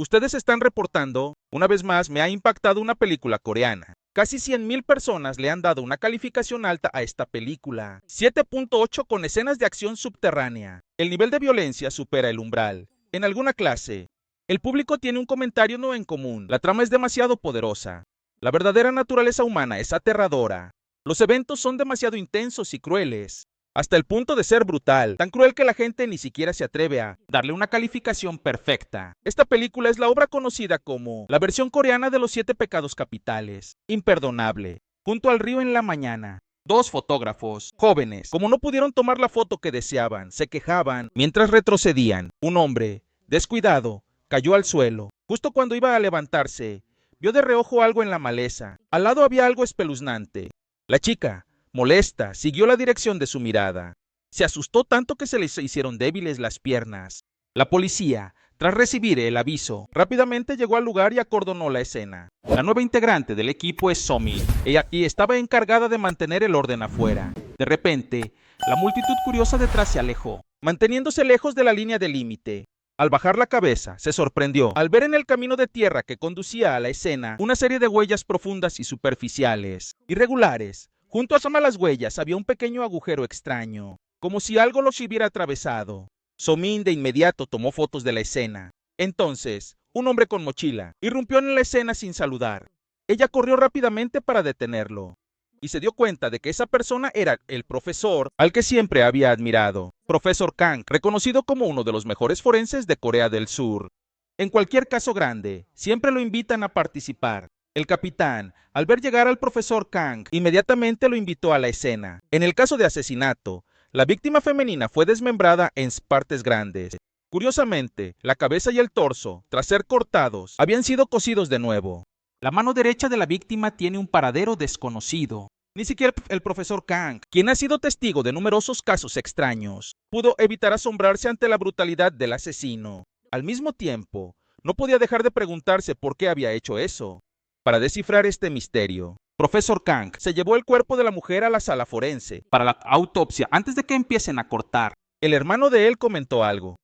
Ustedes están reportando, una vez más me ha impactado una película coreana. Casi 100,000 personas le han dado una calificación alta a esta película. 7.8 con escenas de acción subterránea. El nivel de violencia supera el umbral. En alguna clase, el público tiene un comentario no en común. La trama es demasiado poderosa. La verdadera naturaleza humana es aterradora. Los eventos son demasiado intensos y crueles, hasta el punto de ser brutal, tan cruel que la gente ni siquiera se atreve a darle una calificación perfecta. Esta película es la obra conocida como la versión coreana de los 7 pecados capitales. Imperdonable. Junto al río en la mañana, dos fotógrafos, jóvenes, como no pudieron tomar la foto que deseaban, se quejaban mientras retrocedían. Un hombre, descuidado, cayó al suelo. Justo cuando iba a levantarse, vio de reojo algo en la maleza. Al lado había algo espeluznante. La chica, molesta, siguió la dirección de su mirada. Se asustó tanto que se le hicieron débiles las piernas. La policía, tras recibir el aviso, rápidamente llegó al lugar y acordonó la escena. La nueva integrante del equipo es Somi. Ella aquí estaba encargada de mantener el orden afuera. De repente, la multitud curiosa detrás se alejó, manteniéndose lejos de la línea de límite. Al bajar la cabeza, se sorprendió al ver en el camino de tierra que conducía a la escena una serie de huellas profundas y superficiales, irregulares. Junto a las huellas había un pequeño agujero extraño, como si algo los hubiera atravesado. Somin de inmediato tomó fotos de la escena. Entonces, un hombre con mochila irrumpió en la escena sin saludar. Ella corrió rápidamente para detenerlo, y se dio cuenta de que esa persona era el profesor al que siempre había admirado. Profesor Kang, reconocido como uno de los mejores forenses de Corea del Sur. En cualquier caso grande, siempre lo invitan a participar. El capitán, al ver llegar al profesor Kang, inmediatamente lo invitó a la escena. En el caso de asesinato, la víctima femenina fue desmembrada en partes grandes. Curiosamente, la cabeza y el torso, tras ser cortados, habían sido cosidos de nuevo. La mano derecha de la víctima tiene un paradero desconocido. Ni siquiera el profesor Kang, quien ha sido testigo de numerosos casos extraños, pudo evitar asombrarse ante la brutalidad del asesino. Al mismo tiempo, no podía dejar de preguntarse por qué había hecho eso. Para descifrar este misterio, Profesor Kang se llevó el cuerpo de la mujer a la sala forense para la autopsia antes de que empiecen a cortar. El hermano de él comentó algo.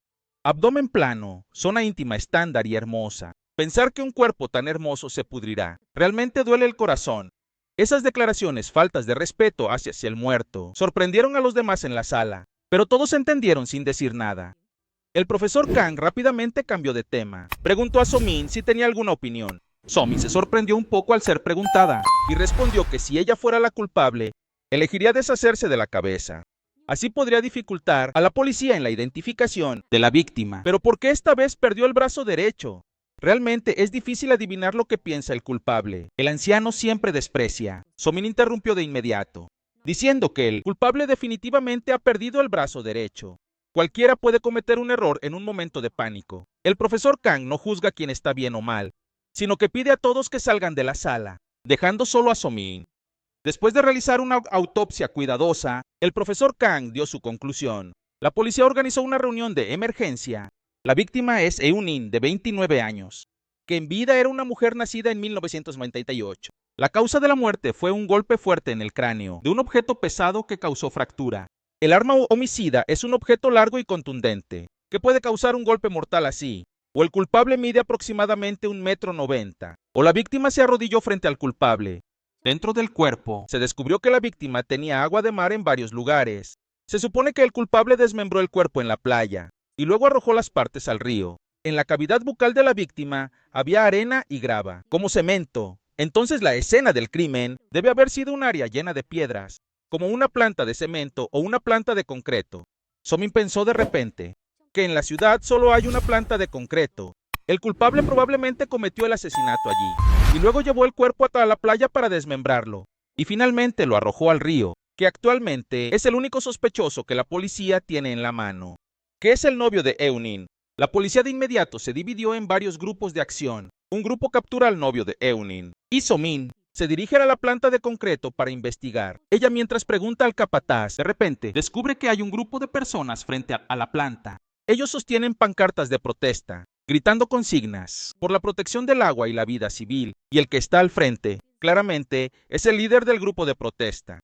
Abdomen plano, zona íntima estándar y hermosa. Pensar que un cuerpo tan hermoso se pudrirá. Realmente duele el corazón. Esas declaraciones faltas de respeto hacia el muerto sorprendieron a los demás en la sala, pero todos entendieron sin decir nada. El profesor Kang rápidamente cambió de tema. Preguntó a Somin si tenía alguna opinión. Somi se sorprendió un poco al ser preguntada y respondió que si ella fuera la culpable, elegiría deshacerse de la cabeza. Así podría dificultar a la policía en la identificación de la víctima. Pero ¿por qué esta vez perdió el brazo derecho? Realmente es difícil adivinar lo que piensa el culpable. El anciano siempre desprecia. Somin interrumpió de inmediato, diciendo que el culpable definitivamente ha perdido el brazo derecho. Cualquiera puede cometer un error en un momento de pánico. El profesor Kang no juzga quién está bien o mal, sino que pide a todos que salgan de la sala, dejando solo a Somin. Después de realizar una autopsia cuidadosa, el profesor Kang dio su conclusión. La policía organizó una reunión de emergencia. La víctima es Eun-in, de 29 años, que en vida era una mujer nacida en 1998. La causa de la muerte fue un golpe fuerte en el cráneo de un objeto pesado que causó fractura. El arma homicida es un objeto largo y contundente, que puede causar un golpe mortal así. O el culpable mide aproximadamente 1,90 m, o la víctima se arrodilló frente al culpable. Dentro del cuerpo, se descubrió que la víctima tenía agua de mar en varios lugares. Se supone que el culpable desmembró el cuerpo en la playa, y luego arrojó las partes al río. En la cavidad bucal de la víctima había arena y grava, como cemento. Entonces la escena del crimen debe haber sido un área llena de piedras, como una planta de cemento o una planta de concreto. Somin pensó de repente que en la ciudad solo hay una planta de concreto. El culpable probablemente cometió el asesinato allí, y luego llevó el cuerpo hasta la playa para desmembrarlo, y finalmente lo arrojó al río, que actualmente es el único sospechoso que la policía tiene en la mano, que es el novio de Eun-in. La policía de inmediato se dividió en varios grupos de acción. Un grupo captura al novio de Eun-in, y Somin se dirige a la planta de concreto para investigar. Ella, mientras pregunta al capataz, de repente descubre que hay un grupo de personas frente a la planta. Ellos sostienen pancartas de protesta, gritando consignas por la protección del agua y la vida civil, y el que está al frente, claramente, es el líder del grupo de protesta.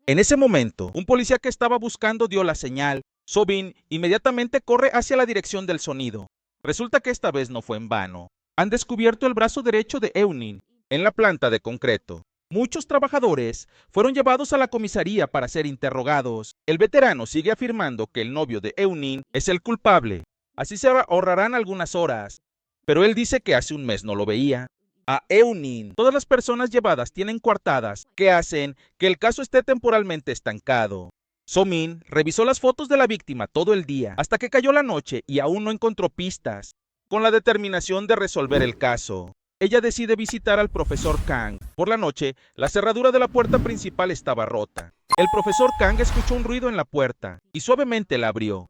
En ese momento, un policía que estaba buscando dio la señal. Somin inmediatamente corre hacia la dirección del sonido. Resulta que esta vez no fue en vano. han descubierto el brazo derecho de Eunil en la planta de concreto. Muchos trabajadores fueron llevados a la comisaría para ser interrogados. El veterano sigue afirmando que el novio de Eunil es el culpable. Así se ahorrarán algunas horas. Pero él dice que hace un mes no lo veía. A Eunil, todas las personas llevadas tienen coartadas que hacen que el caso esté temporalmente estancado. So-min revisó las fotos de la víctima todo el día hasta que cayó la noche y aún no encontró pistas. Con la determinación de resolver el caso, ella decide visitar al profesor Kang. Por la noche, la cerradura de la puerta principal estaba rota. El profesor Kang escuchó un ruido en la puerta y suavemente la abrió.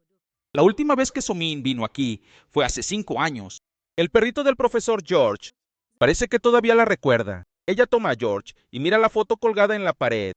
La última vez que So-min vino aquí fue hace 5 años. El perrito del profesor George parece que todavía la recuerda. Ella toma a George y mira la foto colgada en la pared.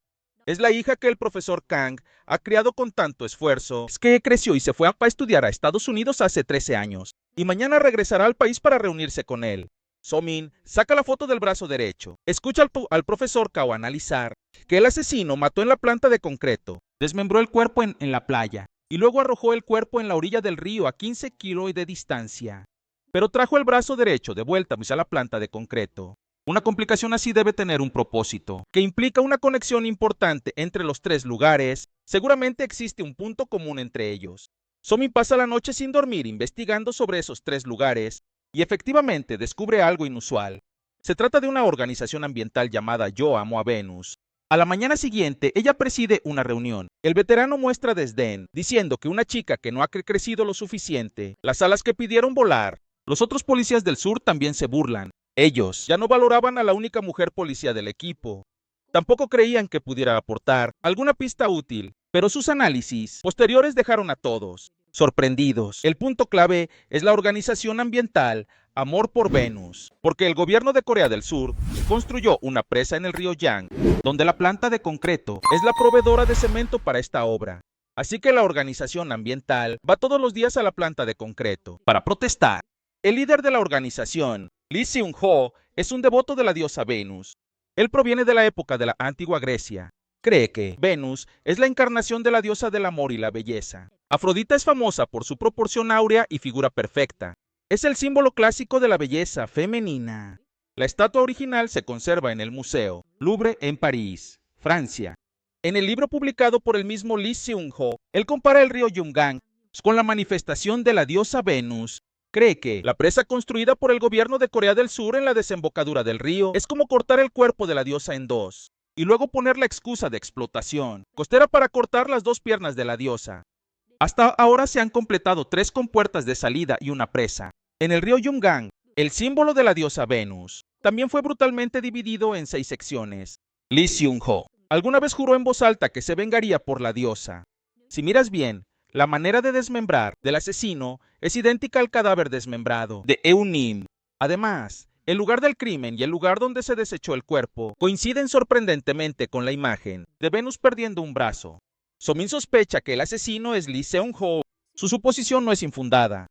Es la hija que el profesor Kang ha criado con tanto esfuerzo. Es que creció y se fue a estudiar a Estados Unidos hace 13 años. Y mañana regresará al país para reunirse con él. So-min saca la foto del brazo derecho. Escucha al profesor Kao analizar que el asesino mató en la planta de concreto, desmembró el cuerpo en la playa y luego arrojó el cuerpo en la orilla del río a 15 kilos de distancia. Pero trajo el brazo derecho de vuelta a la planta de concreto. Una complicación así debe tener un propósito, que implica una conexión importante entre los 3 lugares. Seguramente existe un punto común entre ellos. So-min pasa la noche sin dormir investigando sobre esos 3 lugares y efectivamente descubre algo inusual. Se trata de una organización ambiental llamada Yo Amo a Venus. A la mañana siguiente, ella preside una reunión. El veterano muestra desdén, diciendo que una chica que no ha crecido lo suficiente, las alas que pidieron volar. Los otros policías del sur también se burlan. Ellos ya no valoraban a la única mujer policía del equipo. Tampoco creían que pudiera aportar alguna pista útil, pero sus análisis posteriores dejaron a todos sorprendidos. El punto clave es la organización ambiental Amor por Venus, porque el gobierno de Corea del Sur construyó una presa en el río Yang, donde la planta de concreto es la proveedora de cemento para esta obra. Así que la organización ambiental va todos los días a la planta de concreto para protestar. El líder de la organización, Lee Seung-ho, es un devoto de la diosa Venus. Él proviene de la época de la antigua Grecia. Cree que Venus es la encarnación de la diosa del amor y la belleza. Afrodita es famosa por su proporción áurea y figura perfecta. Es el símbolo clásico de la belleza femenina. La estatua original se conserva en el Museo Louvre en París, Francia. En el libro publicado por el mismo Lee Seung-ho, él compara el río Yungang con la manifestación de la diosa Venus. Cree que la presa construida por el gobierno de Corea del Sur en la desembocadura del río es como cortar el cuerpo de la diosa en 2 y luego poner la excusa de explotación costera para cortar las 2 piernas de la diosa. Hasta ahora se han completado 3 compuertas de salida y una presa. En el río Yungang, el símbolo de la diosa Venus también fue brutalmente dividido en 6 secciones. Lee Seung-ho alguna vez juró en voz alta que se vengaría por la diosa. Si miras bien, la manera de desmembrar del asesino es idéntica al cadáver desmembrado de Eunil. Además, el lugar del crimen y el lugar donde se desechó el cuerpo coinciden sorprendentemente con la imagen de Venus perdiendo un brazo. So-min sospecha que el asesino es Lee Seung-ho. Su suposición no es infundada,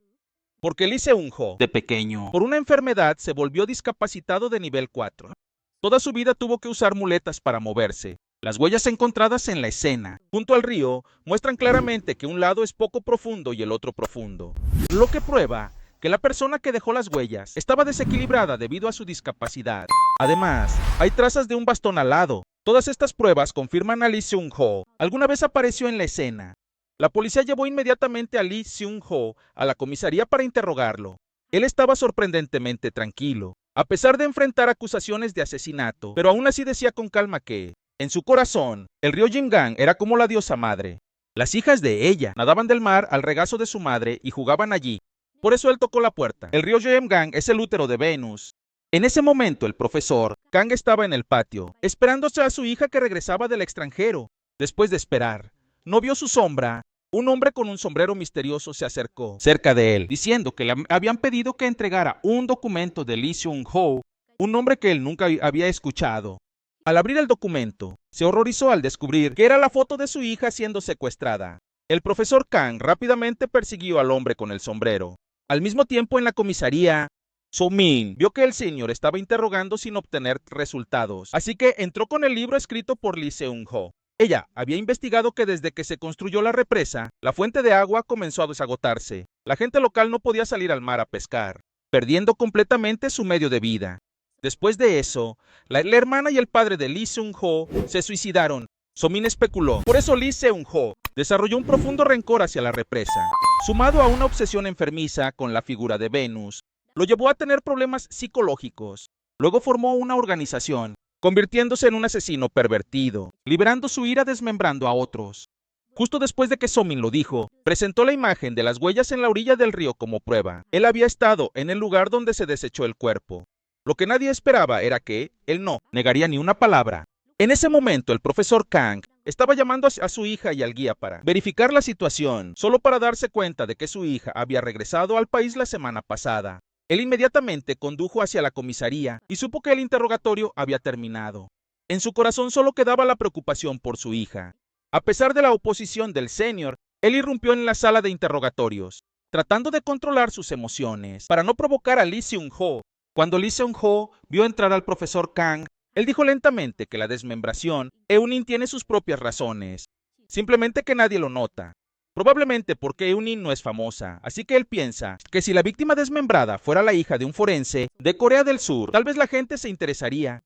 porque Lee Seung-ho, de pequeño, por una enfermedad se volvió discapacitado de nivel 4. Toda su vida tuvo que usar muletas para moverse. Las huellas encontradas en la escena, junto al río, muestran claramente que un lado es poco profundo y el otro profundo, lo que prueba que la persona que dejó las huellas estaba desequilibrada debido a su discapacidad. Además, hay trazas de un bastón alado. Todas estas pruebas confirman a Lee Seung-ho. Alguna vez apareció en la escena. La policía llevó inmediatamente a Lee Seung-ho a la comisaría para interrogarlo. Él estaba sorprendentemente tranquilo, a pesar de enfrentar acusaciones de asesinato, pero aún así decía con calma que, en su corazón, el río Yungang era como la diosa madre. Las hijas de ella nadaban del mar al regazo de su madre y jugaban allí. Por eso él tocó la puerta. El río Yungang es el útero de Venus. En ese momento el profesor Kang estaba en el patio, esperándose a su hija que regresaba del extranjero. Después de esperar, no vio su sombra. Un hombre con un sombrero misterioso se acercó cerca de él, diciendo que le habían pedido que entregara un documento de Lee Seung-ho, un nombre que él nunca había escuchado. Al abrir el documento, se horrorizó al descubrir que era la foto de su hija siendo secuestrada. El profesor Kang rápidamente persiguió al hombre con el sombrero. Al mismo tiempo, en la comisaría, So-min vio que el señor estaba interrogando sin obtener resultados, así que entró con el libro escrito por Lee Seung-ho. Ella había investigado que desde que se construyó la represa, la fuente de agua comenzó a desagotarse. La gente local no podía salir al mar a pescar. perdiendo completamente su medio de vida. Después de eso, la hermana y el padre de Lee Seung-ho se suicidaron. So-min especuló. Por eso Lee Seung-ho desarrolló un profundo rencor hacia la represa, sumado a una obsesión enfermiza con la figura de Venus, lo llevó a tener problemas psicológicos. Luego formó una organización, convirtiéndose en un asesino pervertido, liberando su ira desmembrando a otros. Justo después de que So-min lo dijo, presentó la imagen de las huellas en la orilla del río como prueba. Él había estado en el lugar donde se desechó el cuerpo. Lo que nadie esperaba era que él no negaría ni una palabra. En ese momento, el profesor Kang estaba llamando a su hija y al guía para verificar la situación, solo para darse cuenta de que su hija había regresado al país la semana pasada. Él inmediatamente condujo hacia la comisaría y supo que el interrogatorio había terminado. En su corazón solo quedaba la preocupación por su hija. A pesar de la oposición del senior, él irrumpió en la sala de interrogatorios, tratando de controlar sus emociones para no provocar a Lee Seung-ho. Cuando Lee Seung-ho vio entrar al profesor Kang, él dijo lentamente que la desmembración, Eun-in tiene sus propias razones, simplemente que nadie lo nota. Probablemente porque Eun-in no es famosa, así que él piensa que si la víctima desmembrada fuera la hija de un forense de Corea del Sur, tal vez la gente se interesaría.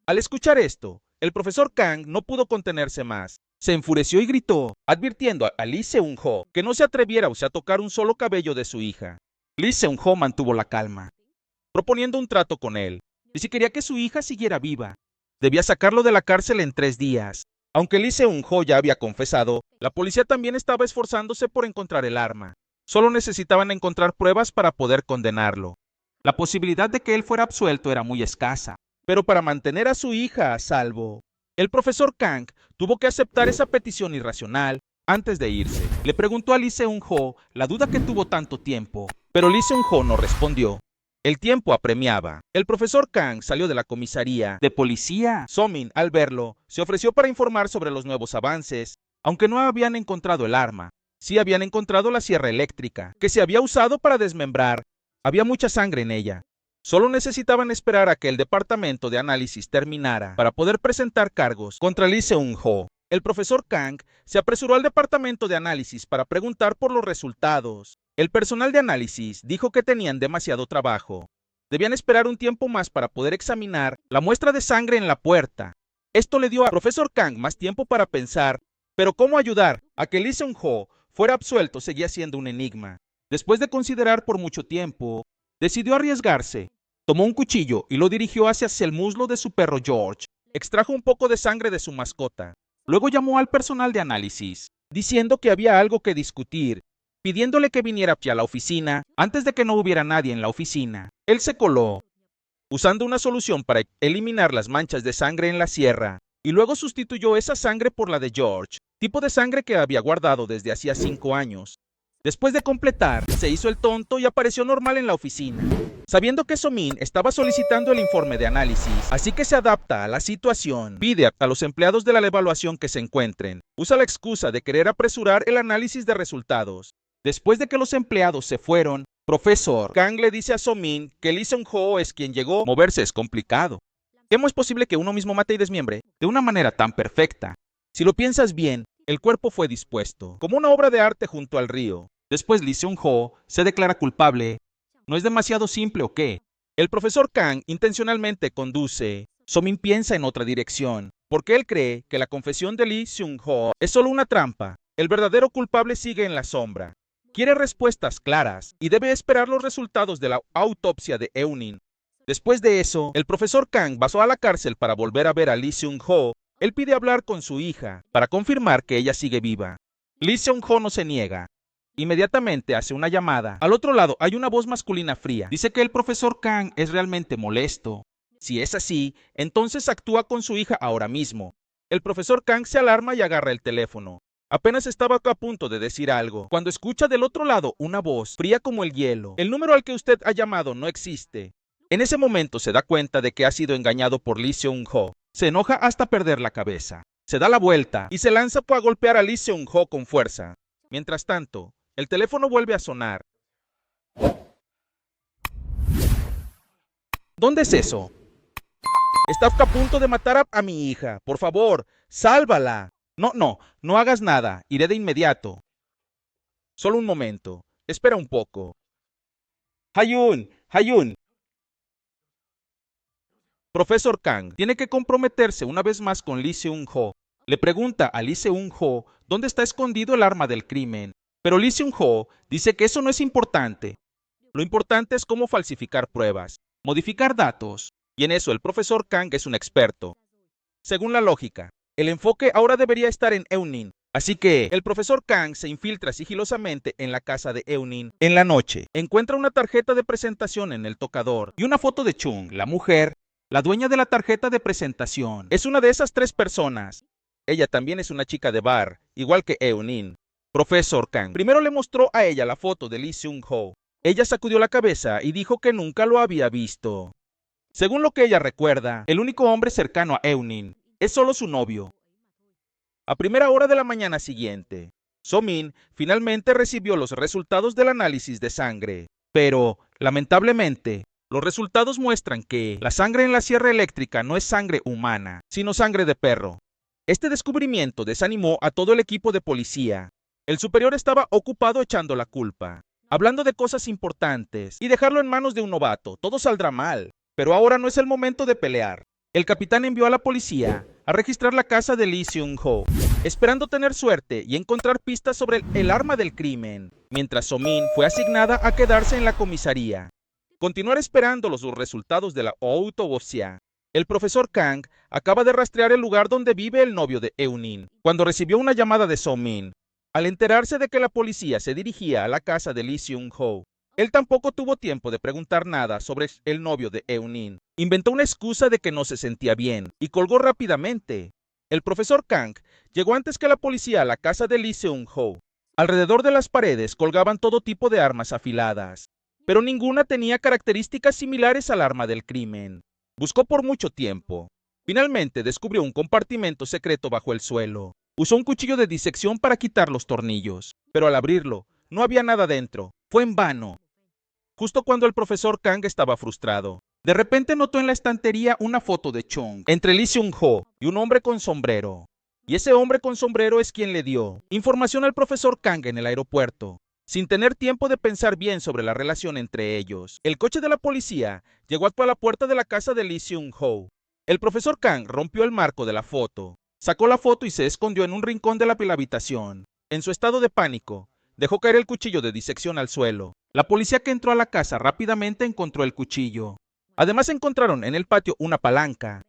Al escuchar esto, el profesor Kang no pudo contenerse más. Se enfureció y gritó, advirtiendo a Lee Seung-ho que no se atreviera a tocar un solo cabello de su hija. Lee Seung-ho mantuvo la calma, proponiendo un trato con él. Y si quería que su hija siguiera viva, debía sacarlo de la cárcel en 3 días. Aunque Lee Seung-ho ya había confesado, la policía también estaba esforzándose por encontrar el arma. Solo necesitaban encontrar pruebas para poder condenarlo. La posibilidad de que él fuera absuelto era muy escasa, pero para mantener a su hija a salvo, el profesor Kang tuvo que aceptar esa petición irracional antes de irse. Le preguntó a Lee Seung-ho la duda que tuvo tanto tiempo, pero Lee Seung-ho no respondió. El tiempo apremiaba. El profesor Kang salió de la comisaría de policía. So-min, al verlo, se ofreció para informar sobre los nuevos avances. Aunque no habían encontrado el arma, sí habían encontrado la sierra eléctrica, que se había usado para desmembrar. Había mucha sangre en ella. Solo necesitaban esperar a que el departamento de análisis terminara para poder presentar cargos contra Lee Seung-ho. El profesor Kang se apresuró al departamento de análisis para preguntar por los resultados. El personal de análisis dijo que tenían demasiado trabajo. Debían esperar un tiempo más para poder examinar la muestra de sangre en la puerta. Esto le dio al profesor Kang más tiempo para pensar, pero cómo ayudar a que Lee Seung-ho fuera absuelto seguía siendo un enigma. Después de considerar por mucho tiempo, decidió arriesgarse. Tomó un cuchillo y lo dirigió hacia el muslo de su perro George. Extrajo un poco de sangre de su mascota. Luego llamó al personal de análisis, diciendo que había algo que discutir, pidiéndole que viniera a la oficina antes de que no hubiera nadie en la oficina. Él se coló, usando una solución para eliminar las manchas de sangre en la sierra, y luego sustituyó esa sangre por la de George, tipo de sangre que había guardado desde hacía 5 años. Después de completar, se hizo el tonto y apareció normal en la oficina, sabiendo que So-min estaba solicitando el informe de análisis, así que se adapta a la situación. Pide a los empleados de la evaluación que se encuentren. Usa la excusa de querer apresurar el análisis de resultados. Después de que los empleados se fueron, profesor Kang le dice a So-min que Lee Seung-ho es quien llegó. Moverse es complicado. ¿Cómo es posible que uno mismo mate y desmiembre de una manera tan perfecta? Si lo piensas bien, el cuerpo fue dispuesto, como una obra de arte junto al río. Después Lee Seung-ho se declara culpable. ¿No es demasiado simple o qué? El profesor Kang intencionalmente conduce. So-min piensa en otra dirección, porque él cree que la confesión de Lee Seung-ho es solo una trampa. El verdadero culpable sigue en la sombra. Quiere respuestas claras y debe esperar los resultados de la autopsia de Eun-in. Después de eso, el profesor Kang pasó a la cárcel para volver a ver a Lee Seung-ho. Él pide hablar con su hija para confirmar que ella sigue viva. Lee Seung-ho no se niega. Inmediatamente hace una llamada. Al otro lado hay una voz masculina fría. Dice que el profesor Kang es realmente molesto. Si es así, entonces actúa con su hija ahora mismo. El profesor Kang se alarma y agarra el teléfono. Apenas estaba a punto de decir algo, cuando escucha del otro lado una voz fría como el hielo. El número al que usted ha llamado no existe. En ese momento se da cuenta de que ha sido engañado por Lee Seung-ho. Se enoja hasta perder la cabeza. Se da la vuelta y se lanza a golpear a Lee Seung-ho con fuerza. Mientras tanto, el teléfono vuelve a sonar. ¿Dónde es eso? Está a punto de matar a mi hija. Por favor, sálvala. No hagas nada. Iré de inmediato. Solo un momento. Espera un poco. Hayun, Hayun. Profesor Kang tiene que comprometerse una vez más con Lee Seung-ho. Le pregunta a Lee Seung-ho dónde está escondido el arma del crimen, pero Lee Seung-ho dice que eso no es importante. Lo importante es cómo falsificar pruebas, modificar datos, y en eso el profesor Kang es un experto. Según la lógica, el enfoque ahora debería estar en Eunin, así que el profesor Kang se infiltra sigilosamente en la casa de Eunin. En la noche, encuentra una tarjeta de presentación en el tocador y una foto de Chung, la mujer, la dueña de la tarjeta de presentación. Es una de esas tres personas. Ella también es una chica de bar, igual que Eunin. Profesor Kang primero le mostró a ella la foto de Lee Seung-ho. Ella sacudió la cabeza y dijo que nunca lo había visto. Según lo que ella recuerda, el único hombre cercano a Eunin es solo su novio. A primera hora de la mañana siguiente, So-min finalmente recibió los resultados del análisis de sangre, pero, lamentablemente, los resultados muestran que la sangre en la sierra eléctrica no es sangre humana, sino sangre de perro. Este descubrimiento desanimó a todo el equipo de policía. El superior estaba ocupado echando la culpa, hablando de cosas importantes, y dejarlo en manos de un novato, todo saldrá mal. Pero ahora no es el momento de pelear. El capitán envió a la policía a registrar la casa de Lee Seung-ho, esperando tener suerte y encontrar pistas sobre el arma del crimen, mientras So-min fue asignada a quedarse en la comisaría. Continuar esperando los resultados de la autopsia. El profesor Kang acaba de rastrear el lugar donde vive el novio de Eunin, cuando recibió una llamada de So-min. Al enterarse de que la policía se dirigía a la casa de Lee Seung-ho, él tampoco tuvo tiempo de preguntar nada sobre el novio de Eunin. Inventó una excusa de que no se sentía bien y colgó rápidamente. El profesor Kang llegó antes que la policía a la casa de Lee Seung-ho. Alrededor de las paredes colgaban todo tipo de armas afiladas, pero ninguna tenía características similares al arma del crimen. Buscó por mucho tiempo. Finalmente descubrió un compartimento secreto bajo el suelo. Usó un cuchillo de disección para quitar los tornillos, pero al abrirlo, no había nada dentro. Fue en vano. Justo cuando el profesor Kang estaba frustrado, de repente notó en la estantería una foto de Chung entre Lee Seung-ho y un hombre con sombrero. Y ese hombre con sombrero es quien le dio información al profesor Kang en el aeropuerto. Sin tener tiempo de pensar bien sobre la relación entre ellos, el coche de la policía llegó hasta la puerta de la casa de Lee Seung-ho. El profesor Kang rompió el marco de la foto, sacó la foto y se escondió en un rincón de la habitación. En su estado de pánico, dejó caer el cuchillo de disección al suelo. La policía que entró a la casa rápidamente encontró el cuchillo. Además encontraron en el patio una palanca,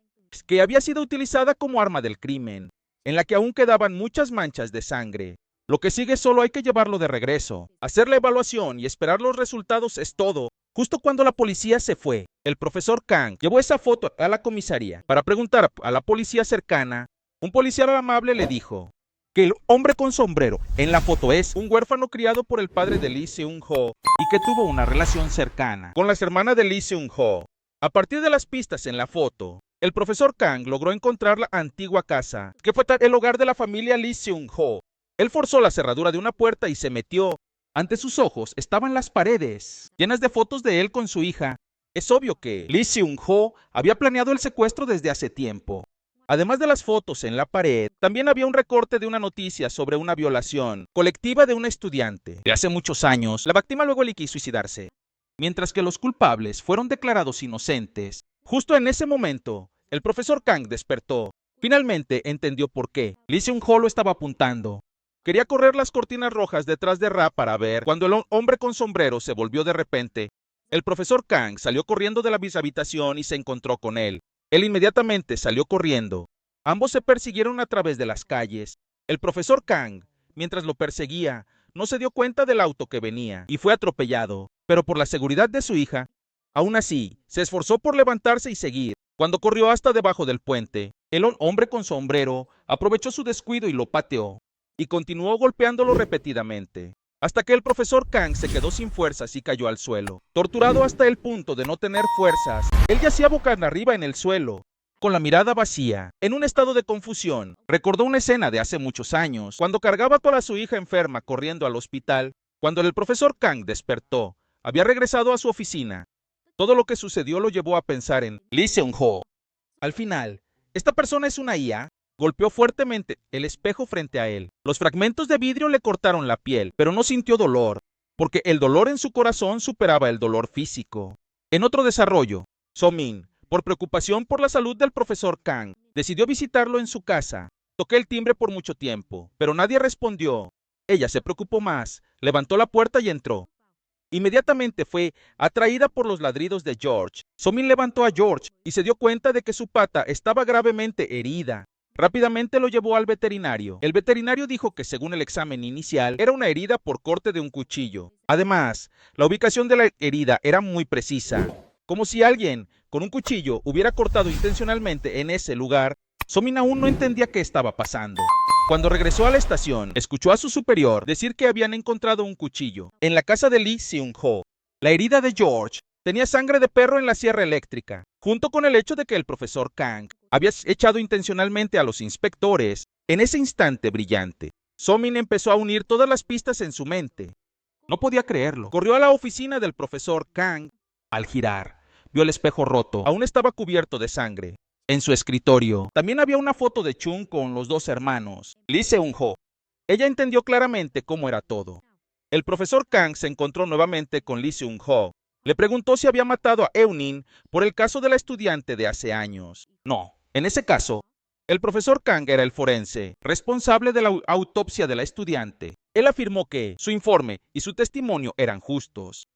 que había sido utilizada como arma del crimen, en la que aún quedaban muchas manchas de sangre. Lo que sigue solo hay que llevarlo de regreso. Hacer la evaluación y esperar los resultados es todo. Justo cuando la policía se fue, el profesor Kang llevó esa foto a la comisaría para preguntar a la policía cercana. Un policía amable le dijo que el hombre con sombrero en la foto es un huérfano criado por el padre de Lee Seung-ho y que tuvo una relación cercana con las hermanas de Lee Seung-ho. A partir de las pistas en la foto, el profesor Kang logró encontrar la antigua casa, que fue el hogar de la familia Lee Seung-ho. Él forzó la cerradura de una puerta y se metió. Ante sus ojos estaban las paredes, llenas de fotos de él con su hija. Es obvio que Lee Seung-ho había planeado el secuestro desde hace tiempo. Además de las fotos en la pared, también había un recorte de una noticia sobre una violación colectiva de una estudiante. De hace muchos años, la víctima luego eligió suicidarse, mientras que los culpables fueron declarados inocentes. Justo en ese momento, el profesor Kang despertó. Finalmente entendió por qué Lee Seung-ho lo estaba apuntando. Quería correr las cortinas rojas detrás de Ra para ver cuando el hombre con sombrero se volvió de repente. El profesor Kang salió corriendo de la habitación y se encontró con él. Él inmediatamente salió corriendo. Ambos se persiguieron a través de las calles. El profesor Kang, mientras lo perseguía, no se dio cuenta del auto que venía y fue atropellado, pero por la seguridad de su hija, aún así, se esforzó por levantarse y seguir. Cuando corrió hasta debajo del puente, el hombre con sombrero aprovechó su descuido y lo pateó, y continuó golpeándolo repetidamente, hasta que el profesor Kang se quedó sin fuerzas y cayó al suelo. Torturado hasta el punto de no tener fuerzas, él yacía boca arriba en el suelo, con la mirada vacía. En un estado de confusión, recordó una escena de hace muchos años, cuando cargaba a su hija enferma corriendo al hospital. Cuando el profesor Kang despertó, había regresado a su oficina. Todo lo que sucedió lo llevó a pensar en Lee Seung-ho. Al final, ¿esta persona es una IA? Golpeó fuertemente el espejo frente a él. Los fragmentos de vidrio le cortaron la piel, pero no sintió dolor, porque el dolor en su corazón superaba el dolor físico. En otro desarrollo, So-min, por preocupación por la salud del profesor Kang, decidió visitarlo en su casa. Toqué el timbre por mucho tiempo, pero nadie respondió. Ella se preocupó más, levantó la puerta y entró. Inmediatamente fue atraída por los ladridos de George. So-min levantó a George y se dio cuenta de que su pata estaba gravemente herida. Rápidamente lo llevó al veterinario. El veterinario dijo que según el examen inicial era una herida por corte de un cuchillo. Además, la ubicación de la herida era muy precisa, como si alguien con un cuchillo hubiera cortado intencionalmente en ese lugar. So-min aún no entendía qué estaba pasando. Cuando regresó a la estación, escuchó a su superior decir que habían encontrado un cuchillo en la casa de Lee Seung-ho. La herida de George tenía sangre de perro en la sierra eléctrica, junto con el hecho de que el profesor Kang había echado intencionalmente a los inspectores. En ese instante brillante, So-min empezó a unir todas las pistas en su mente. No podía creerlo. Corrió a la oficina del profesor Kang. Al girar, vio el espejo roto. Aún estaba cubierto de sangre. En su escritorio también había una foto de Chung con los dos hermanos, Lee Seung-ho. Ella entendió claramente cómo era todo. El profesor Kang se encontró nuevamente con Lee Seung-ho. Le preguntó si había matado a Eun-in por el caso de la estudiante de hace años. No, en ese caso, el profesor Kang era el forense, responsable de la autopsia de la estudiante. Él afirmó que su informe y su testimonio eran justos.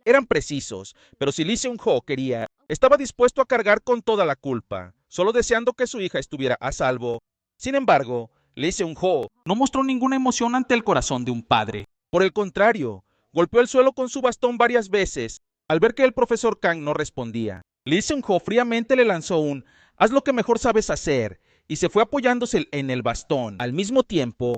Eran precisos, pero si Lee Seung-ho quería, estaba dispuesto a cargar con toda la culpa, solo deseando que su hija estuviera a salvo. Sin embargo, Lee Seung-ho no mostró ninguna emoción ante el corazón de un padre. Por el contrario, golpeó el suelo con su bastón varias veces al ver que el profesor Kang no respondía. Lee Seung-ho fríamente le lanzó un «haz lo que mejor sabes hacer» y se fue apoyándose en el bastón. Al mismo tiempo,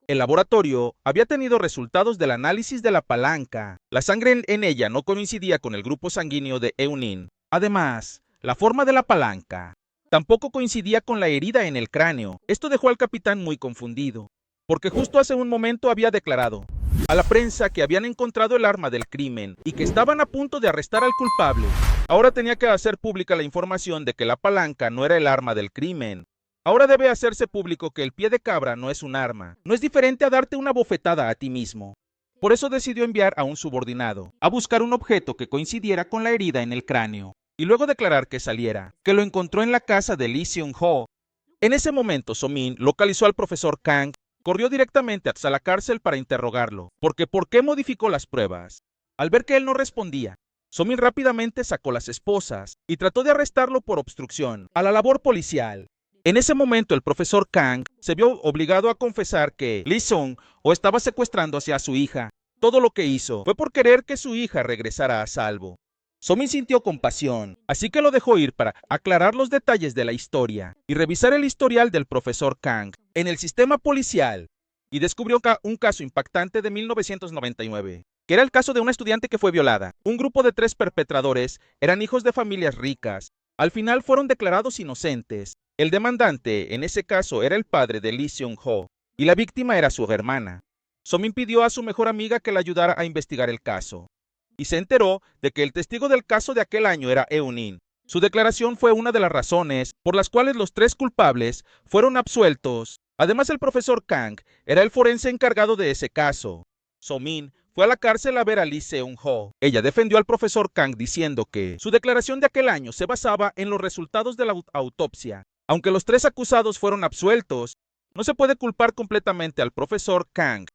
el laboratorio había tenido resultados del análisis de la palanca. La sangre en ella no coincidía con el grupo sanguíneo de Eun-in. Además, la forma de la palanca tampoco coincidía con la herida en el cráneo. Esto dejó al capitán muy confundido, porque justo hace un momento había declarado a la prensa que habían encontrado el arma del crimen y que estaban a punto de arrestar al culpable. Ahora tenía que hacer pública la información de que la palanca no era el arma del crimen. Ahora debe hacerse público que el pie de cabra no es un arma. No es diferente a darte una bofetada a ti mismo. Por eso decidió enviar a un subordinado a buscar un objeto que coincidiera con la herida en el cráneo y luego declarar que saliera, que lo encontró en la casa de Lee Seung-ho. En ese momento, So-min localizó al profesor Kang, corrió directamente hasta la cárcel para interrogarlo, porque ¿por qué modificó las pruebas? Al ver que él no respondía, So-min rápidamente sacó las esposas y trató de arrestarlo por obstrucción a la labor policial. En ese momento el profesor Kang se vio obligado a confesar que Lee Seung-ho estaba secuestrando hacia su hija. Todo lo que hizo fue por querer que su hija regresara a salvo. So-min sintió compasión, así que lo dejó ir para aclarar los detalles de la historia y revisar el historial del profesor Kang en el sistema policial, y descubrió un caso impactante de 1999, que era el caso de una estudiante que fue violada. Un grupo de 3 perpetradores eran hijos de familias ricas. Al final fueron declarados inocentes. El demandante en ese caso era el padre de Lee Seung-ho y la víctima era su hermana. So-min pidió a su mejor amiga que la ayudara a investigar el caso y se enteró de que el testigo del caso de aquel año era Eun-in. Su declaración fue una de las razones por las cuales los 3 culpables fueron absueltos. Además, el profesor Kang era el forense encargado de ese caso. So-min fue a la cárcel a ver a Lee Seung-ho. Ella defendió al profesor Kang diciendo que su declaración de aquel año se basaba en los resultados de la autopsia. Aunque los 3 acusados fueron absueltos, no se puede culpar completamente al profesor Kang.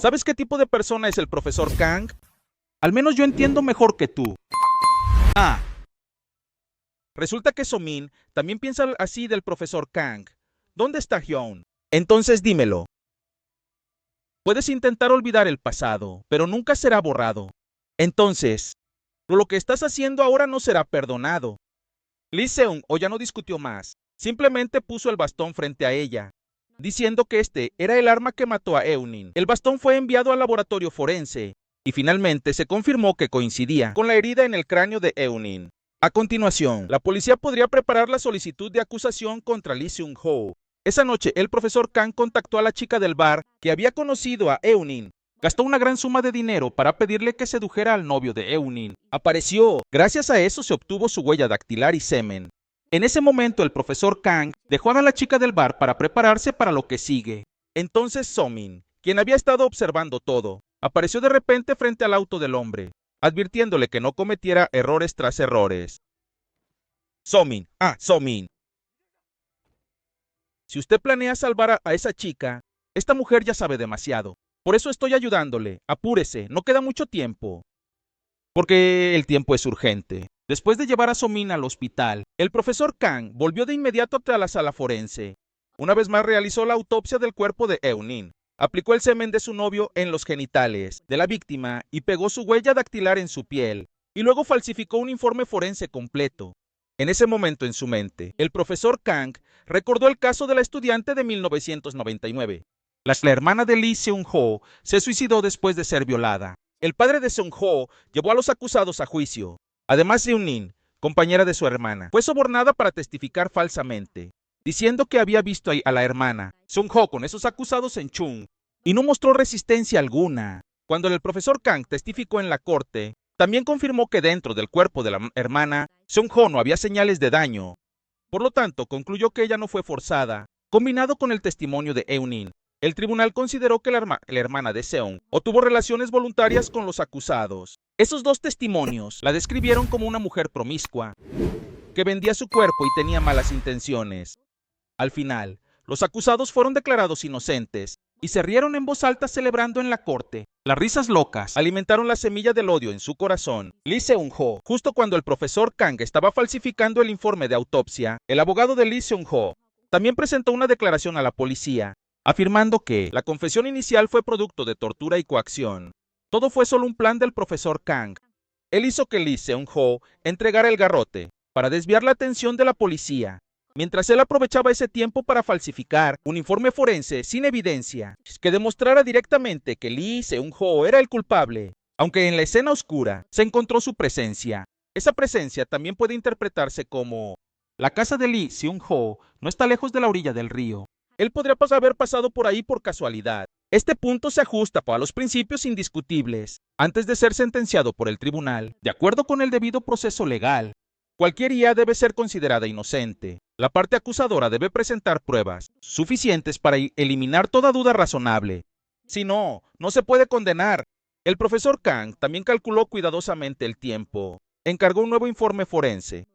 ¿Sabes qué tipo de persona es el profesor Kang? Al menos yo entiendo mejor que tú. Ah. Resulta que So-min también piensa así del profesor Kang. ¿Dónde está Hyun? Entonces dímelo. Puedes intentar olvidar el pasado, pero nunca será borrado. Entonces, lo que estás haciendo ahora no será perdonado. Lee Seung-ho ya no discutió más. Simplemente puso el bastón frente a ella, diciendo que este era el arma que mató a Eun-in. El bastón fue enviado al laboratorio forense y finalmente se confirmó que coincidía con la herida en el cráneo de Eun-in. A continuación, la policía podría preparar la solicitud de acusación contra Lee Seung-ho. Esa noche, el profesor Kang contactó a la chica del bar que había conocido a Eun-in. Gastó una gran suma de dinero para pedirle que sedujera al novio de Eun-in. Apareció. Gracias a eso se obtuvo su huella dactilar y semen. En ese momento, el profesor Kang Dejó a la chica del bar para prepararse para lo que sigue. Entonces Somin, quien había estado observando todo, apareció de repente frente al auto del hombre, advirtiéndole que no cometiera errores tras errores. Somin, Somin. Si usted planea salvar a esa chica, esta mujer ya sabe demasiado. Por eso estoy ayudándole. Apúrese, no queda mucho tiempo. Porque el tiempo es urgente. Después de llevar a Somin al hospital, el profesor Kang volvió de inmediato a la sala forense. Una vez más realizó la autopsia del cuerpo de Eunnin. Aplicó el semen de su novio en los genitales de la víctima y pegó su huella dactilar en su piel. Y luego falsificó un informe forense completo. En ese momento en su mente, el profesor Kang recordó el caso de la estudiante de 1999. La hermana de Lee Seung-ho se suicidó después de ser violada. El padre de Seung-ho llevó a los acusados a juicio. Además, Seung-nin, compañera de su hermana, fue sobornada para testificar falsamente, diciendo que había visto a la hermana Seung-ho con esos acusados en Chung y no mostró resistencia alguna. Cuando el profesor Kang testificó en la corte, también confirmó que dentro del cuerpo de la hermana Seung-ho no había señales de daño. Por lo tanto, concluyó que ella no fue forzada. Combinado con el testimonio de Eunnin, el tribunal consideró que la hermana de Seung tuvo relaciones voluntarias con los acusados. Esos dos testimonios la describieron como una mujer promiscua, que vendía su cuerpo y tenía malas intenciones. Al final, los acusados fueron declarados inocentes y se rieron en voz alta celebrando en la corte. Las risas locas alimentaron la semilla del odio en su corazón. Lee Seung-ho, justo cuando el profesor Kang estaba falsificando el informe de autopsia, el abogado de Lee Seung-ho también presentó una declaración a la policía, afirmando que la confesión inicial fue producto de tortura y coacción. Todo fue solo un plan del profesor Kang. Él hizo que Lee Seung-ho entregara el garrote para desviar la atención de la policía, mientras él aprovechaba ese tiempo para falsificar un informe forense sin evidencia que demostrara directamente que Lee Seung-ho era el culpable. Aunque en la escena oscura se encontró su presencia, esa presencia también puede interpretarse como: la casa de Lee Seung-ho no está lejos de la orilla del río. Él podría haber pasado por ahí por casualidad. Este punto se ajusta a los principios indiscutibles antes de ser sentenciado por el tribunal, de acuerdo con el debido proceso legal. Cualquier IA debe ser considerada inocente. La parte acusadora debe presentar pruebas suficientes para eliminar toda duda razonable. Si no, no se puede condenar. El profesor Kang también calculó cuidadosamente el tiempo. Encargó un nuevo informe forense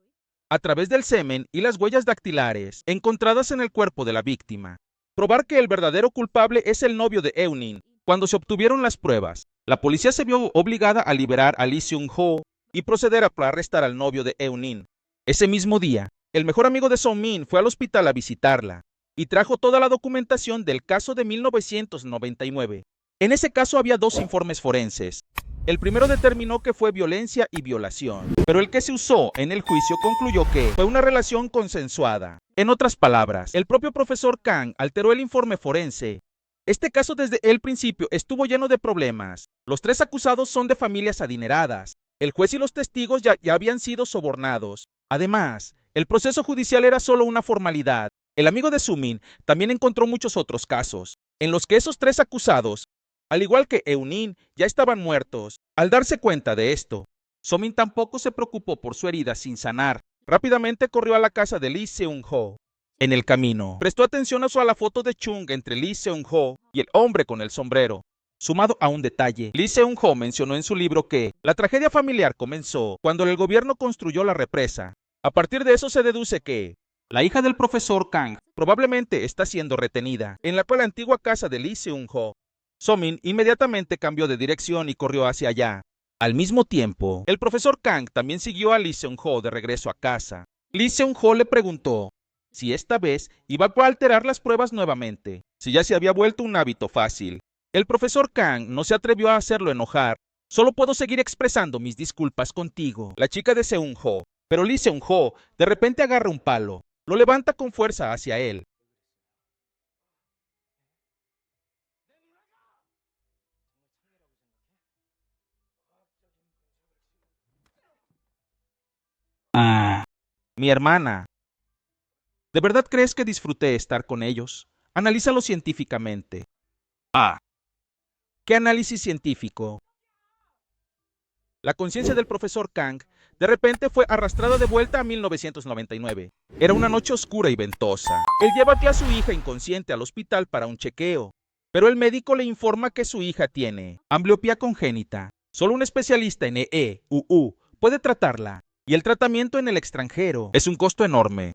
a través del semen y las huellas dactilares encontradas en el cuerpo de la víctima. Probar que el verdadero culpable es el novio de Eunnin. Cuando se obtuvieron las pruebas, la policía se vio obligada a liberar a Lee Seung-ho y proceder a arrestar al novio de Eunnin. Ese mismo día, el mejor amigo de Somin fue al hospital a visitarla y trajo toda la documentación del caso de 1999. En ese caso había dos informes forenses. El primero determinó que fue violencia y violación, pero el que se usó en el juicio concluyó que fue una relación consensuada. En otras palabras, el propio profesor Kang alteró el informe forense. Este caso desde el principio estuvo lleno de problemas. Los tres acusados son de familias adineradas. El juez y los testigos ya habían sido sobornados. Además, el proceso judicial era solo una formalidad. El amigo de Sumin también encontró muchos otros casos, en los que esos tres acusados, al igual que Eunnin, ya estaban muertos. Al darse cuenta de esto, Somin tampoco se preocupó por su herida sin sanar. Rápidamente corrió a la casa de Lee Seung-ho. En el camino, prestó atención a la foto de Chung entre Lee Seung-ho y el hombre con el sombrero. Sumado a un detalle, Lee Seung-ho mencionó en su libro que la tragedia familiar comenzó cuando el gobierno construyó la represa. A partir de eso se deduce que la hija del profesor Kang probablemente está siendo retenida en la antigua casa de Lee Seung-ho. Somin inmediatamente cambió de dirección y corrió hacia allá. Al mismo tiempo, el profesor Kang también siguió a Lee Seung-ho de regreso a casa. Lee Seung-ho le preguntó si esta vez iba a alterar las pruebas nuevamente, si ya se había vuelto un hábito fácil. El profesor Kang no se atrevió a hacerlo enojar. Solo puedo seguir expresando mis disculpas contigo, la chica de Seung-ho. Pero Lee Seung-ho de repente agarra un palo, lo levanta con fuerza hacia él. Mi hermana. ¿De verdad crees que disfruté estar con ellos? Analízalo científicamente. ¿Qué análisis científico? La conciencia del profesor Kang De repente fue arrastrada de vuelta a 1999. Era una noche oscura y ventosa. Él lleva a su hija inconsciente al hospital para un chequeo, pero el médico le informa que su hija tiene ambliopía congénita. Solo un especialista en EE-UU puede tratarla, y el tratamiento en el extranjero es un costo enorme.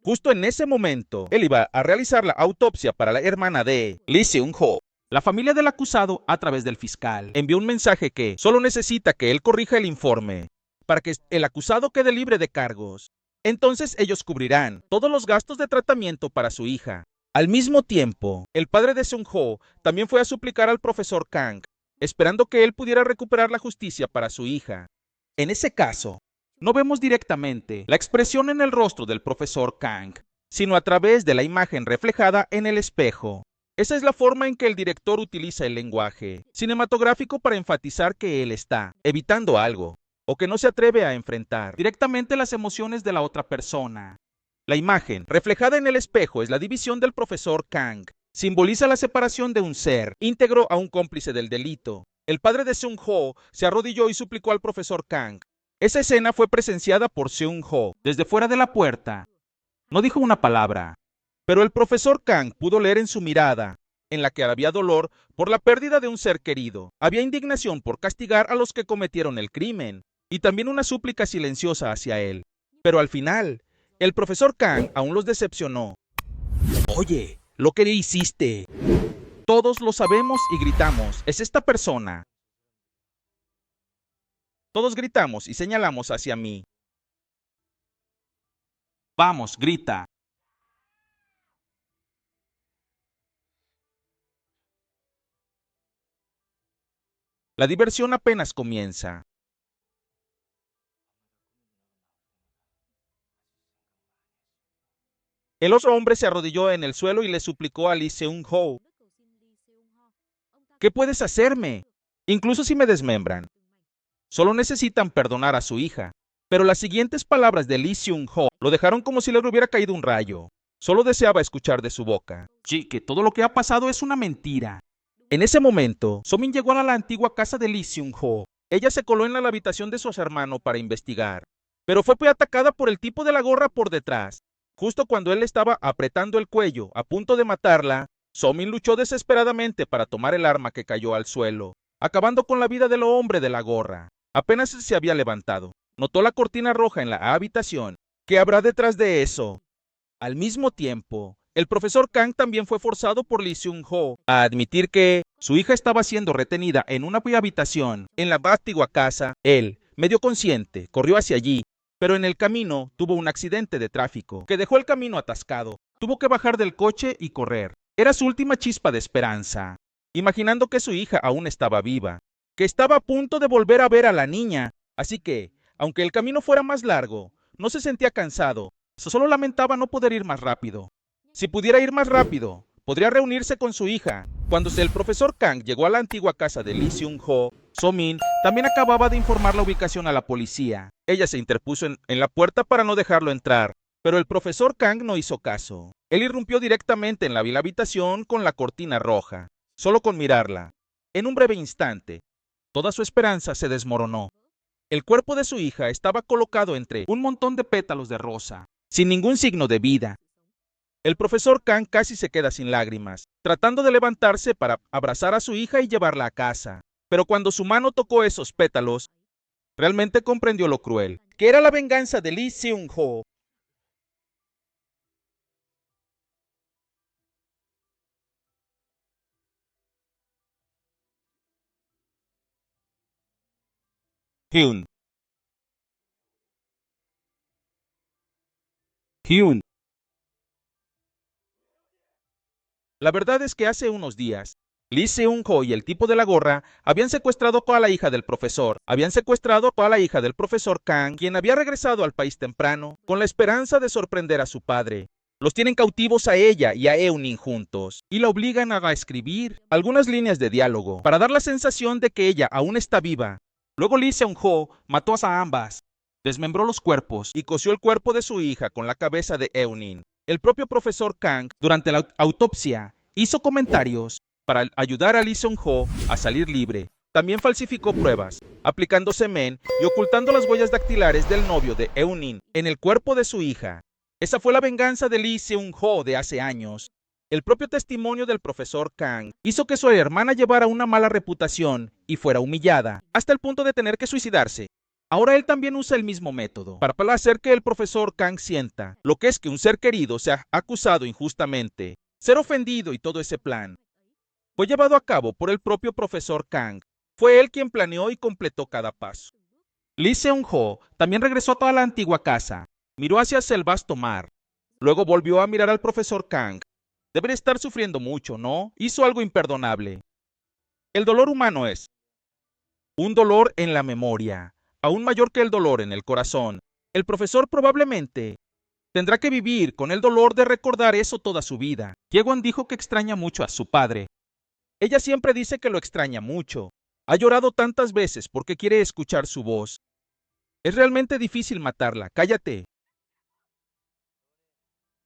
Justo en ese momento, él iba a realizar la autopsia para la hermana de Lee Seung-ho. La familia del acusado, a través del fiscal, envió un mensaje que solo necesita que él corrija el informe para que el acusado quede libre de cargos. Entonces ellos cubrirán todos los gastos de tratamiento para su hija. Al mismo tiempo, el padre de Seung-ho también fue a suplicar al profesor Kang, esperando que él pudiera recuperar la justicia para su hija. En ese caso, no vemos directamente la expresión en el rostro del profesor Kang, sino a través de la imagen reflejada en el espejo. Esa es la forma en que el director utiliza el lenguaje cinematográfico para enfatizar que él está evitando algo, o que no se atreve a enfrentar directamente las emociones de la otra persona. La imagen reflejada en el espejo es la división del profesor Kang. Simboliza la separación de un ser íntegro a un cómplice del delito. El padre de Seung-ho se arrodilló y suplicó al profesor Kang. Esa escena fue presenciada por Seung-ho desde fuera de la puerta. No dijo una palabra, pero el profesor Kang pudo leer en su mirada, en la que había dolor por la pérdida de un ser querido. Había indignación por castigar a los que cometieron el crimen, y también una súplica silenciosa hacia él. Pero al final, el profesor Kang aún los decepcionó. Oye, lo que hiciste. Todos lo sabemos y gritamos, es esta persona. Todos gritamos y señalamos hacia mí. Vamos, grita. La diversión apenas comienza. El otro hombre se arrodilló en el suelo y le suplicó a Lee Seung-ho. ¿Qué puedes hacerme? Incluso si me desmembran. Solo necesitan perdonar a su hija. Pero las siguientes palabras de Lee Seung-ho lo dejaron como si le hubiera caído un rayo. Solo deseaba escuchar de su boca. Sí, que todo lo que ha pasado es una mentira. En ese momento, Somin llegó a la antigua casa de Lee Seung-ho. Ella se coló en la habitación de su hermano para investigar, pero fue atacada por el tipo de la gorra por detrás. Justo cuando él estaba apretando el cuello, a punto de matarla, Somin luchó desesperadamente para tomar el arma que cayó al suelo, acabando con la vida del hombre de la gorra. Apenas se había levantado, notó la cortina roja en la habitación. ¿Qué habrá detrás de eso? Al mismo tiempo, el profesor Kang también fue forzado por Lee Seung-ho a admitir que su hija estaba siendo retenida en una habitación en la antigua casa. Él, medio consciente, corrió hacia allí, pero en el camino tuvo un accidente de tráfico que dejó el camino atascado. Tuvo que bajar del coche y correr. Era su última chispa de esperanza, imaginando que su hija aún estaba viva, que estaba a punto de volver a ver a la niña. Así que, aunque el camino fuera más largo, no se sentía cansado, solo lamentaba no poder ir más rápido. Si pudiera ir más rápido, podría reunirse con su hija. Cuando el profesor Kang llegó a la antigua casa de Lee Seung-ho, Somin también acababa de informar la ubicación a la policía. Ella se interpuso en la puerta para no dejarlo entrar, pero el profesor Kang no hizo caso. Él irrumpió directamente en la habitación con la cortina roja, solo con mirarla. En un breve instante, toda su esperanza se desmoronó. El cuerpo de su hija estaba colocado entre un montón de pétalos de rosa, sin ningún signo de vida. El profesor Kang casi se queda sin lágrimas, tratando de levantarse para abrazar a su hija y llevarla a casa. Pero cuando su mano tocó esos pétalos, realmente comprendió lo cruel, que era la venganza de Lee Seung-ho. Hyun. Hyun. La verdad es que hace unos días, Lee Seung-ho y el tipo de la gorra habían secuestrado a la hija del profesor. Habían secuestrado a la hija del profesor Kang, quien había regresado al país temprano, con la esperanza de sorprender a su padre. Los tienen cautivos a ella y a Eun-in juntos, y la obligan a escribir algunas líneas de diálogo, para dar la sensación de que ella aún está viva. Luego Lee Seung-ho mató a ambas, desmembró los cuerpos y cosió el cuerpo de su hija con la cabeza de Eun-in. El propio profesor Kang, durante la autopsia, hizo comentarios para ayudar a Lee Seung-ho a salir libre. También falsificó pruebas, aplicando semen y ocultando las huellas dactilares del novio de Eun-in en el cuerpo de su hija. Esa fue la venganza de Lee Seung-ho de hace años. El propio testimonio del profesor Kang hizo que su hermana llevara una mala reputación y fuera humillada, hasta el punto de tener que suicidarse. Ahora él también usa el mismo método, para hacer que el profesor Kang sienta lo que es que un ser querido sea acusado injustamente, ser ofendido y todo ese plan. Fue llevado a cabo por el propio profesor Kang. Fue él quien planeó y completó cada paso. Lee Seung-ho también regresó a toda la antigua casa, miró hacia el vasto mar. Luego volvió a mirar al profesor Kang. Debe estar sufriendo mucho, ¿no? Hizo algo imperdonable. El dolor humano es un dolor en la memoria, aún mayor que el dolor en el corazón. El profesor probablemente tendrá que vivir con el dolor de recordar eso toda su vida. Jae-won dijo que extraña mucho a su padre. Ella siempre dice que lo extraña mucho. Ha llorado tantas veces porque quiere escuchar su voz. Es realmente difícil matarla. Cállate.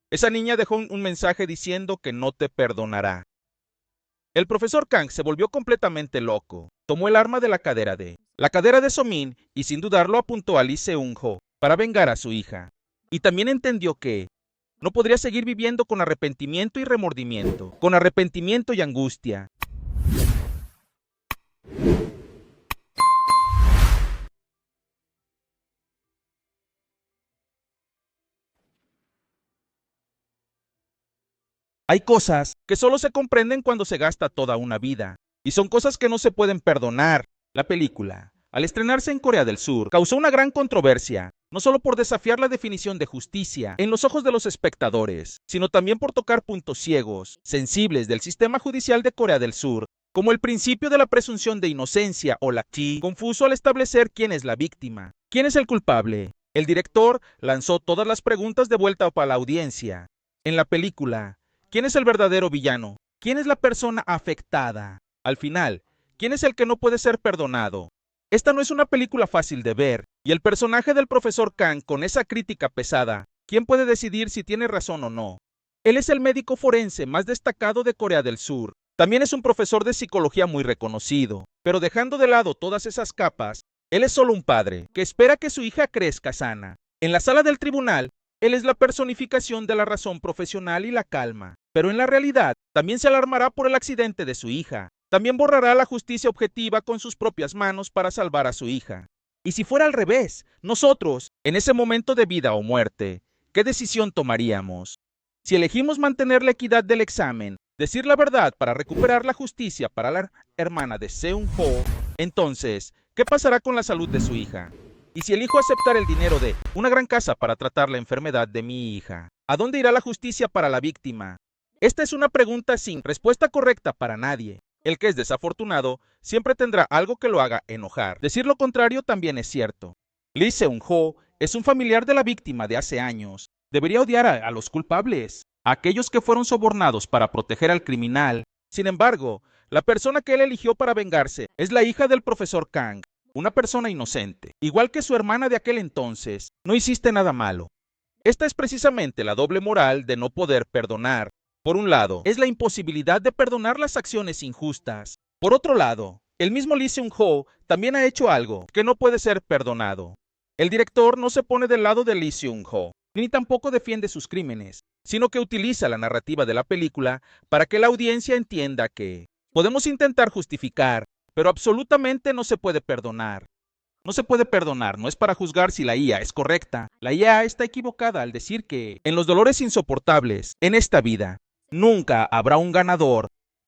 Esa niña dejó un mensaje diciendo que no te perdonará. El profesor Kang se volvió completamente loco. Tomó el arma de la cadera de So-min y sin dudarlo apuntó a Lee Seung-ho para vengar a su hija. Y también entendió que no podría seguir viviendo con arrepentimiento y remordimiento, con arrepentimiento y angustia. Hay cosas que solo se comprenden cuando se gasta toda una vida, y son cosas que no se pueden perdonar. La película, al estrenarse en Corea del Sur, causó una gran controversia, no solo por desafiar la definición de justicia en los ojos de los espectadores, sino también por tocar puntos ciegos, sensibles del sistema judicial de Corea del Sur, como el principio de la presunción de inocencia o la chi, confuso al establecer quién es la víctima, quién es el culpable. El director lanzó todas las preguntas de vuelta para la audiencia. En la película, ¿quién es el verdadero villano? ¿Quién es la persona afectada? Al final, ¿quién es el que no puede ser perdonado? Esta no es una película fácil de ver, y el personaje del profesor Kang con esa crítica pesada, ¿quién puede decidir si tiene razón o no? Él es el médico forense más destacado de Corea del Sur. También es un profesor de psicología muy reconocido, pero dejando de lado todas esas capas, él es solo un padre que espera que su hija crezca sana. En la sala del tribunal, él es la personificación de la razón profesional y la calma, pero en la realidad también se alarmará por el accidente de su hija. También borrará la justicia objetiva con sus propias manos para salvar a su hija. Y si fuera al revés, nosotros, en ese momento de vida o muerte, ¿qué decisión tomaríamos? Si elegimos mantener la equidad del examen, decir la verdad para recuperar la justicia para la hermana de Seung-ho, entonces, ¿qué pasará con la salud de su hija? Y si elijo aceptar el dinero de una gran casa para tratar la enfermedad de mi hija, ¿a dónde irá la justicia para la víctima? Esta es una pregunta sin respuesta correcta para nadie. El que es desafortunado siempre tendrá algo que lo haga enojar. Decir lo contrario también es cierto. Lee Seung-ho es un familiar de la víctima de hace años. Debería odiar a los culpables, a aquellos que fueron sobornados para proteger al criminal. Sin embargo, la persona que él eligió para vengarse es la hija del profesor Kang, una persona inocente. Igual que su hermana de aquel entonces, no hiciste nada malo. Esta es precisamente la doble moral de no poder perdonar. Por un lado, es la imposibilidad de perdonar las acciones injustas. Por otro lado, el mismo Lee Seung-ho también ha hecho algo que no puede ser perdonado. El director no se pone del lado de Lee Seung-ho, ni tampoco defiende sus crímenes, sino que utiliza la narrativa de la película para que la audiencia entienda que podemos intentar justificar, pero absolutamente no se puede perdonar. No se puede perdonar, no es para juzgar si la IA es correcta. La IA está equivocada al decir que en los dolores insoportables, en esta vida, nunca habrá un ganador